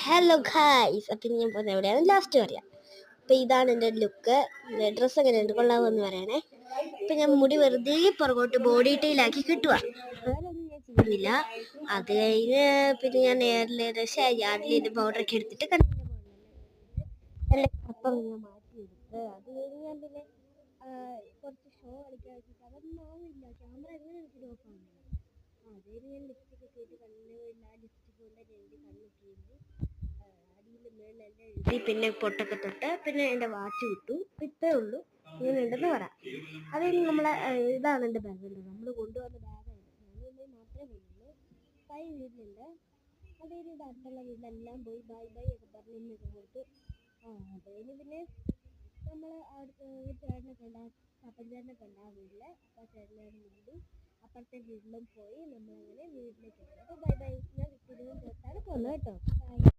Hello guys, അപ്പം ഞാൻ പോകുന്നത് എവിടെയാണ് ലാസ്റ്റ് പറയാം. അപ്പം ഇതാണ് എൻ്റെ ലുക്ക്. ഡ്രസ്സ് എങ്ങനെയുണ്ട്, കൊള്ളാമെന്ന് പറയണേ. അപ്പം ഞാൻ മുടി വെറുതെ പുറകോട്ട് ബോഡി ടൈലാക്കി കിട്ടുക, വേറൊന്നും ഞാൻ ചെയ്യുന്നില്ല. അത് കഴിഞ്ഞ് പിന്നെ ഞാൻ യാർഡിൽ പൗഡറൊക്കെ എടുത്തിട്ട് അപ്പം ഞാൻ മാറ്റിയെടുത്ത് അത് കഴിഞ്ഞ് ഞാൻ പിന്നെ കുറച്ച് ഷോ കളിക്കാൻ വെച്ചിട്ട് അതൊന്നും ആവില്ല. ക്യാമറ എങ്ങനെ എടുത്തിട്ട് ഓഫാണ്. അത് കഴിഞ്ഞ് ഞാൻ ലിപ്സ്റ്റിക് ഒക്കെ ഇട്ട് ലിപ്സ്റ്റിക് കൊണ്ട് എഴുതി കണ്ണൊക്കെ എഴുതി അടിയിൽ മേളിലെല്ലാം എഴുതി പിന്നെ പൊട്ടൊക്കെ തൊട്ട് പിന്നെ എൻ്റെ വാച്ച് വിട്ടു. ഇത്രേ ഉള്ളൂ, ഇങ്ങനെ ഉണ്ടെന്ന് പറയാം. അത് കഴിഞ്ഞ് നമ്മളെ ഇതാണ് എൻ്റെ ബാഗ്. നമ്മൾ കൊണ്ടുവന്ന ബാഗാണ്. ഞാൻ മാത്രമേ പോകുന്നുള്ളൂ. കൈ വീട്ടിലുണ്ട്. അത് കഴിഞ്ഞ് ഇത് അടുത്തുള്ള വീട്ടിലെല്ലാം പോയി ബൈ ബൈ ഒക്കെ പറഞ്ഞ് ഇന്നൊക്കെ കൊടുത്തു. അത് കഴിഞ്ഞ് പിന്നെ നമ്മൾ അടുത്ത് ചേട്ടനെ കണ്ട അപ്പൻ ചേട്ടനെ കണ്ട ആ വീട്ടിലെ അപ്പം ചേട്ടനോട് കൂടി അപ്പുറത്തെ വീട്ടിലും പോയി നമ്മളങ്ങനെ വീട്ടിലേക്ക്. അപ്പോൾ ബൈ ബൈ. ഞാൻ തിരുവനന്തപുരത്താണ് പോകുന്നത് കേട്ടോ.